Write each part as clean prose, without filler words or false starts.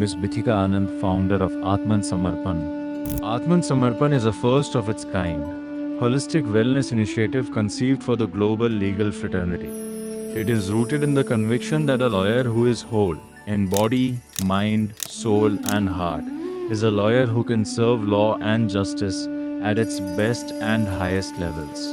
Ms. Bithika Anand, founder of Aatman Samarpan. Aatman Samarpan is a first of its kind, holistic wellness initiative conceived for the global legal fraternity. It is rooted in the conviction that a lawyer who is whole in body, mind, soul, and heart is a lawyer who can serve law and justice at its best and highest levels.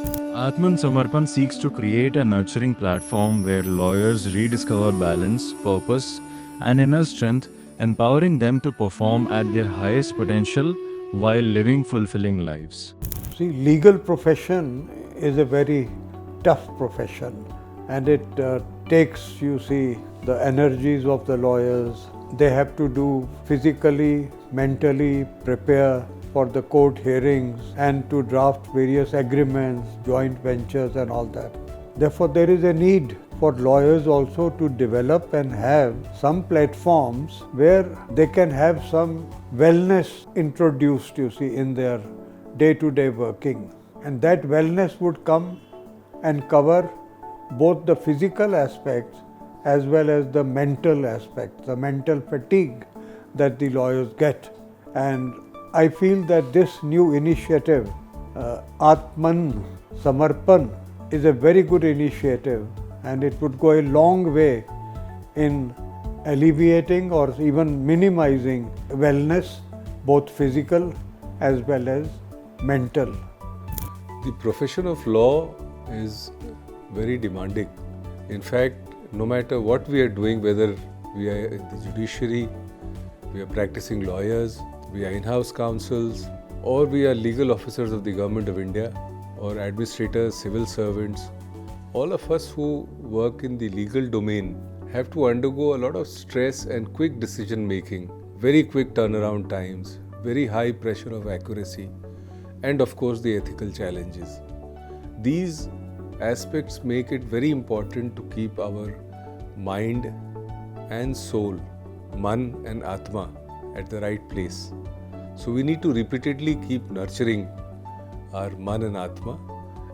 Atman Samarpan seeks to create a nurturing platform where lawyers rediscover balance, purpose, and inner strength, empowering them to perform at their highest potential while living fulfilling lives. See, legal profession is a very tough profession, and it takes, you see, the energies of the lawyers. They have to do physically, mentally prepare for the court hearings and to draft various agreements, joint ventures and all that. Therefore, there is a need for lawyers also to develop and have some platforms where they can have some wellness introduced, you see, in their day-to-day working. And that wellness would come and cover both the physical aspects as well as the mental aspects, the mental fatigue that the lawyers get. And I feel that this new initiative, Aatman Samarpan, is a very good initiative, and it would go a long way in alleviating or even minimizing wellness, both physical as well as mental. The profession of law is very demanding. In fact, no matter what we are doing, whether we are in the judiciary, we are practicing lawyers, we are in-house counsels, or we are legal officers of the Government of India, or administrators, civil servants, all of us who work in the legal domain have to undergo a lot of stress and quick decision making, very quick turnaround times, very high pressure of accuracy, and of course the ethical challenges. These aspects make it very important to keep our mind and soul, man and atma, at the right place. So we need to repeatedly keep nurturing our man and atma,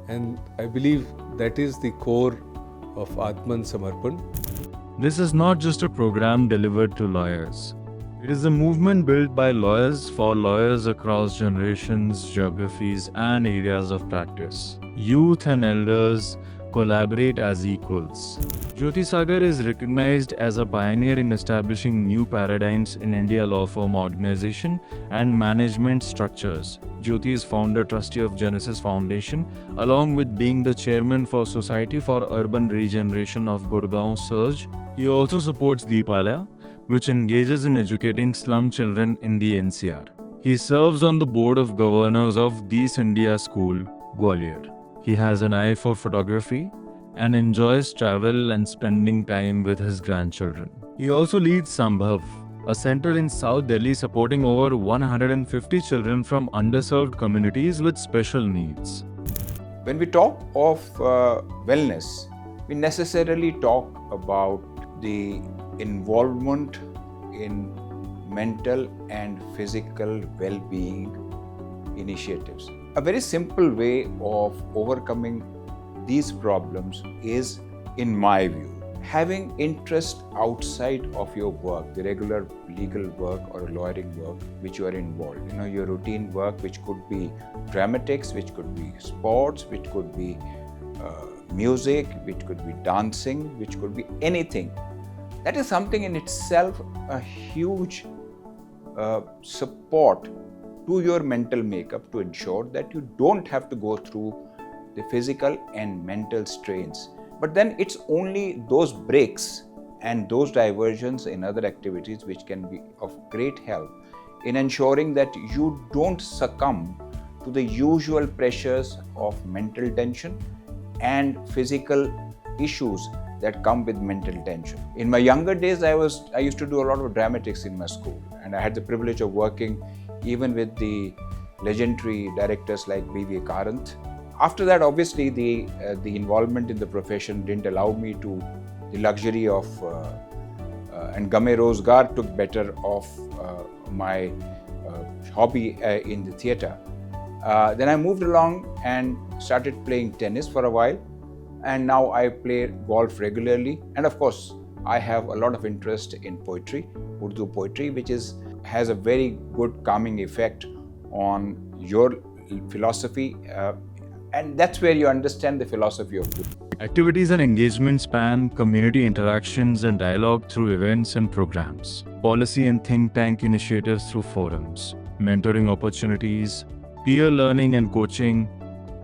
and I believe that is the core of Atman Samarpan. This is not just a program delivered to lawyers. It is a movement built by lawyers for lawyers across generations, geographies, and areas of practice. Youth and elders collaborate as equals. Jyoti Sagar is recognized as a pioneer in establishing new paradigms in India law firm organization and management structures. Jyoti is founder trustee of Genesis Foundation, along with being the chairman for Society for Urban Regeneration of Gurgaon Surge. He also supports Deepalaya, which engages in educating slum children in the NCR. He serves on the board of governors of Dees India School, Gwalior. He has an eye for photography and enjoys travel and spending time with his grandchildren. He also leads Sambhav, a center in South Delhi supporting over 150 children from underserved communities with special needs. When we talk of wellness, we necessarily talk about the involvement in mental and physical well-being initiatives. A very simple way of overcoming these problems is, in my view, having interest outside of your work, the regular legal work or lawyering work which you are involved. Your routine work, which could be dramatics, which could be sports, which could be music, which could be dancing, which could be anything. That is something in itself a huge support to your mental makeup to ensure that you don't have to go through the physical and mental strains. But then it's only those breaks and those diversions in other activities which can be of great help in ensuring that you don't succumb to the usual pressures of mental tension and physical issues that come with mental tension. In my younger days, I used to do a lot of dramatics in my school, and I had the privilege of working even with the legendary directors like Bithika Anand. After that, obviously, the involvement in the profession didn't allow me to the luxury of and Game Rozgar took better of my hobby in the theatre. Then I moved along and started playing tennis for a while, and now I play golf regularly. And of course, I have a lot of interest in poetry, Urdu poetry, which has a very good calming effect on your philosophy, and that's where you understand the philosophy of Buddha. Activities and engagement span community interactions and dialogue through events and programs, policy and think tank initiatives through forums, mentoring opportunities, peer learning and coaching,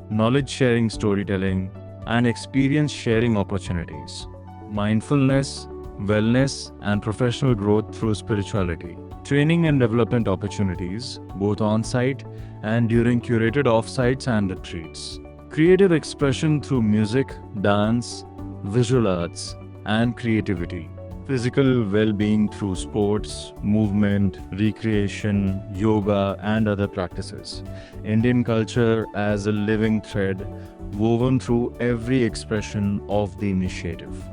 knowledge sharing, storytelling, and experience sharing opportunities, mindfulness, wellness, and professional growth through spirituality, training and development opportunities, both on-site and during curated off-sites and retreats, creative expression through music, dance, visual arts, and creativity, physical well-being through sports, movement, recreation, yoga, and other practices, Indian culture as a living thread woven through every expression of the initiative.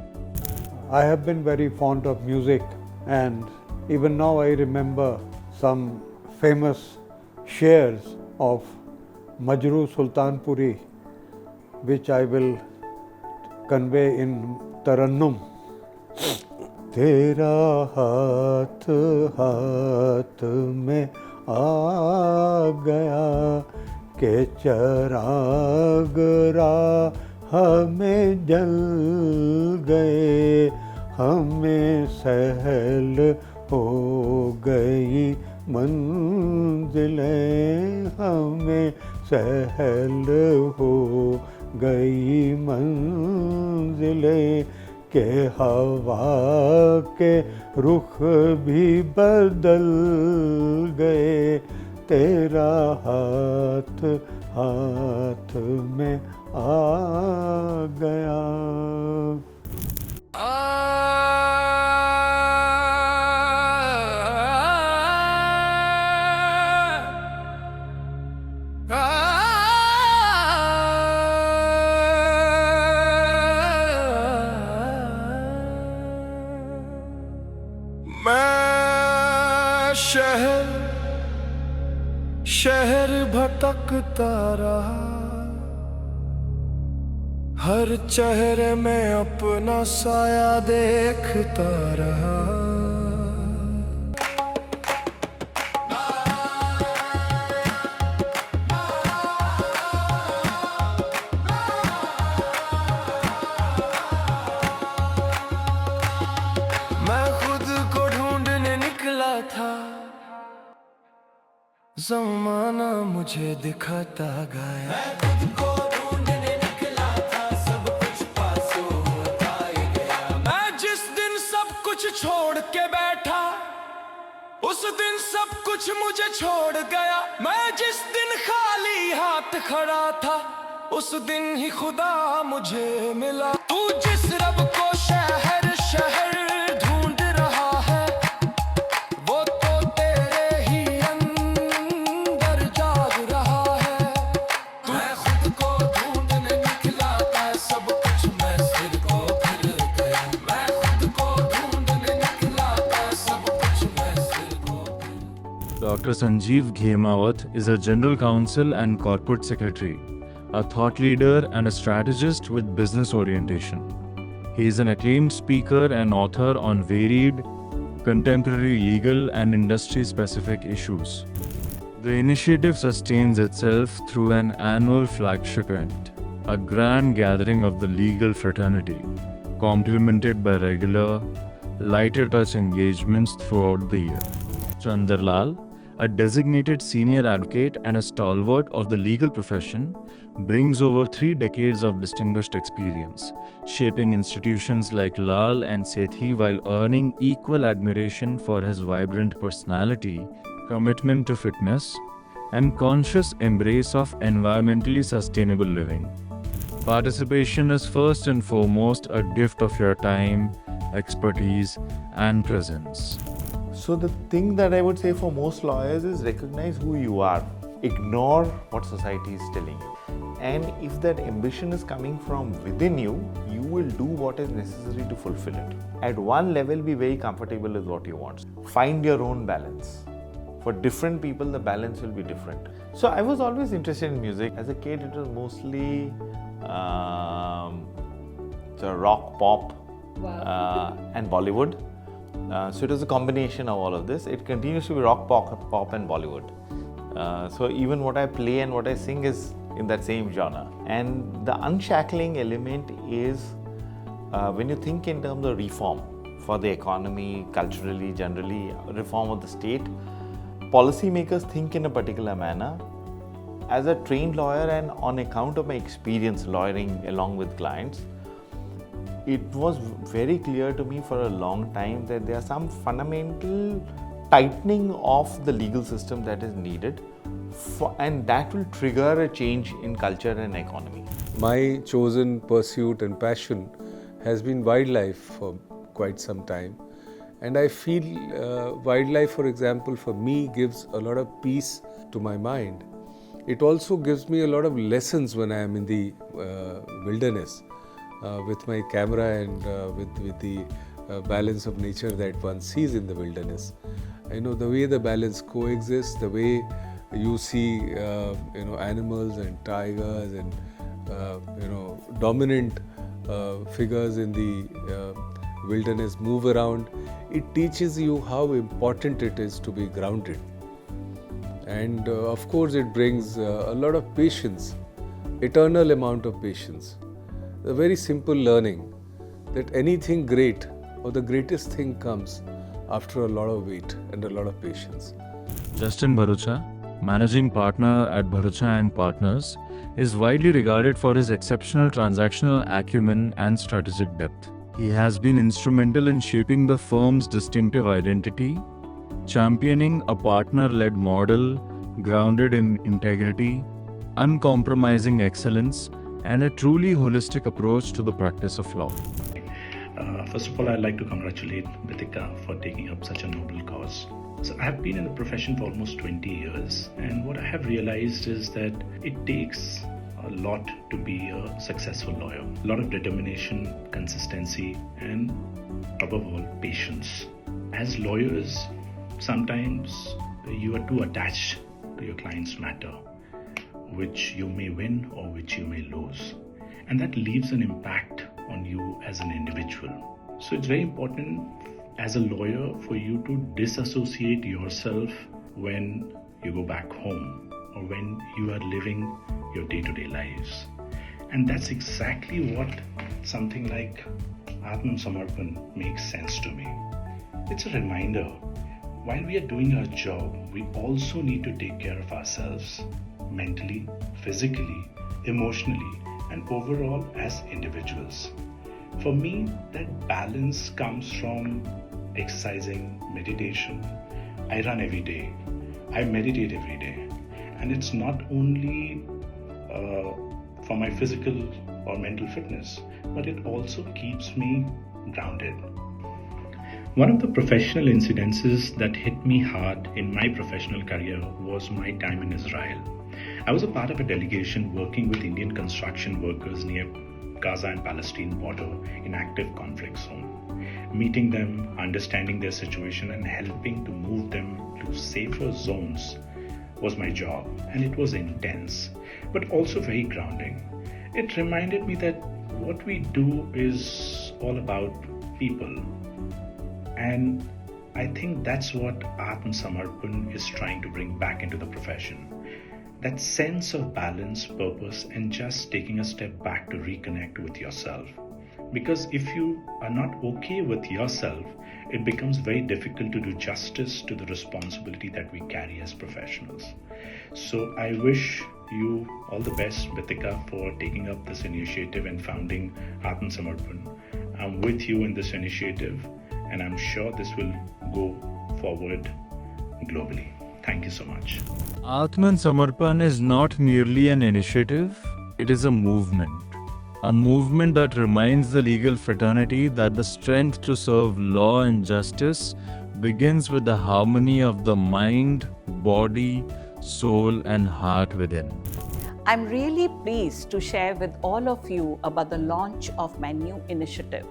I have been very fond of music, and even now I remember some famous shares of Majru Sultanpuri, which I will convey in Tarannum. Tera haath haath mein aa gaya ke charag raah mein jal gaye hame sahel ho gayi manzilein hame sahel ho गई मंजिलें के हवा के रुख भी बदल गए तेरा हाथ हाथ में आ गया शहर भटकता रहा हर चेहरे में अपना साया देखता रहा मैं खुद को ढूंढने निकला था ज़माना मुझे दिखाता गया मैं खुद को ढूंढने निकला था सब कुछ पासों होता ही गया मैं जिस दिन सब कुछ छोड़ के बैठा उस दिन सब कुछ मुझे छोड़ गया मैं जिस दिन खाली हाथ खड़ा था उस दिन ही खुदा मुझे मिला तू जिस रब को शहर शहर Dr. Sanjeev Ghemawat is a General Counsel and Corporate Secretary, a thought leader and a strategist with business orientation. He is an acclaimed speaker and author on varied, contemporary legal and industry-specific issues. The initiative sustains itself through an annual flagship event, a grand gathering of the legal fraternity, complemented by regular, lighter touch engagements throughout the year. Chandarlal, a designated senior advocate and a stalwart of the legal profession, brings over 3 decades of distinguished experience, shaping institutions like Lal and Sethi while earning equal admiration for his vibrant personality, commitment to fitness, and conscious embrace of environmentally sustainable living. Participation is first and foremost a gift of your time, expertise, and presence. So the thing that I would say for most lawyers is recognize who you are. Ignore what society is telling you. And if that ambition is coming from within you, you will do what is necessary to fulfill it. At one level, be very comfortable with what you want. Find your own balance. For different people, the balance will be different. So I was always interested in music. As a kid, it was mostly rock, pop, and Bollywood. So it was a combination of all of this. It continues to be rock, pop and Bollywood. So even what I play and what I sing is in that same genre. And the unshackling element is when you think in terms of reform for the economy, culturally, generally, reform of the state, policymakers think in a particular manner. As a trained lawyer and on account of my experience lawyering along with clients, it was very clear to me for a long time that there are some fundamental tightening of the legal system that is needed, and that will trigger a change in culture and economy. My chosen pursuit and passion has been wildlife for quite some time. And I feel wildlife, for example, for me gives a lot of peace to my mind. It also gives me a lot of lessons when I am in the wilderness with my camera and with the balance of nature that one sees in the wilderness. I know the way the balance coexists, the way you see animals and tigers and dominant figures in the wilderness move around. It teaches you how important it is to be grounded. And of course it brings a lot of patience, eternal amount of patience. A very simple learning that anything great or the greatest thing comes after a lot of wait and a lot of patience. Justin Bharucha, managing partner at Bharucha and Partners, is widely regarded for his exceptional transactional acumen and strategic depth. He has been instrumental in shaping the firm's distinctive identity, championing a partner-led model grounded in integrity, uncompromising excellence, and a truly holistic approach to the practice of law. First of all, I'd like to congratulate Bithika for taking up such a noble cause. So I have been in the profession for almost 20 years, and what I have realized is that it takes a lot to be a successful lawyer. A lot of determination, consistency, and above all, patience. As lawyers, sometimes you are too attached to your client's matter, which you may win or which you may lose. And that leaves an impact on you as an individual. So it's very important as a lawyer for you to disassociate yourself when you go back home or when you are living your day-to-day lives. And that's exactly what something like Aatman Samarpan makes sense to me. It's a reminder, while we are doing our job, we also need to take care of ourselves mentally, physically, emotionally, and overall as individuals. For me, that balance comes from exercising, meditation. I run every day. I meditate every day. And it's not only for my physical or mental fitness, but it also keeps me grounded. One of the professional incidences that hit me hard in my professional career was my time in Israel. I was a part of a delegation working with Indian construction workers near Gaza and Palestine border in active conflict zone. Meeting them, understanding their situation and helping to move them to safer zones was my job, and it was intense, but also very grounding. It reminded me that what we do is all about people. And I think that's what Aatman Samarpan is trying to bring back into the profession. That sense of balance, purpose, and just taking a step back to reconnect with yourself. Because if you are not okay with yourself, it becomes very difficult to do justice to the responsibility that we carry as professionals. So I wish you all the best, Bithika, for taking up this initiative and founding Aatman Samarpan. I'm with you in this initiative, and I'm sure this will go forward globally. Thank you so much. Atman Samarpan is not merely an initiative, it is a movement. A movement that reminds the legal fraternity that the strength to serve law and justice begins with the harmony of the mind, body, soul, and heart within. I'm really pleased to share with all of you about the launch of my new initiative,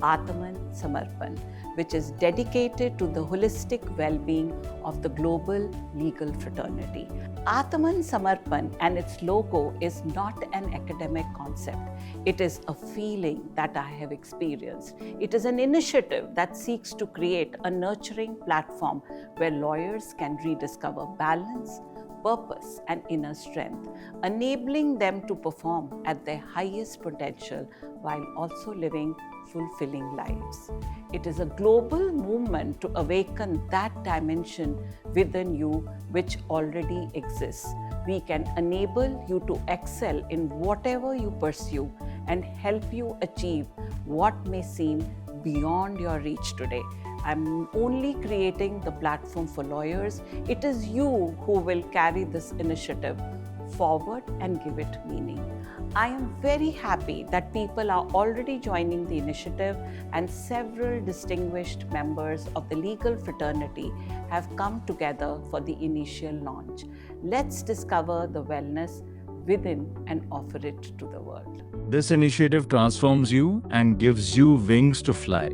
Aatman Samarpan, which is dedicated to the holistic well-being of the global legal fraternity. Aatman Samarpan and its logo is not an academic concept. It is a feeling that I have experienced. It is an initiative that seeks to create a nurturing platform where lawyers can rediscover balance, purpose and inner strength, enabling them to perform at their highest potential while also living fulfilling lives. It is a global movement to awaken that dimension within you which already exists. We can enable you to excel in whatever you pursue and help you achieve what may seem beyond your reach today. I'm only creating the platform for lawyers. It is you who will carry this initiative forward and give it meaning. I am very happy that people are already joining the initiative and several distinguished members of the legal fraternity have come together for the initial launch. Let's discover the wellness within and offer it to the world. This initiative transforms you and gives you wings to fly.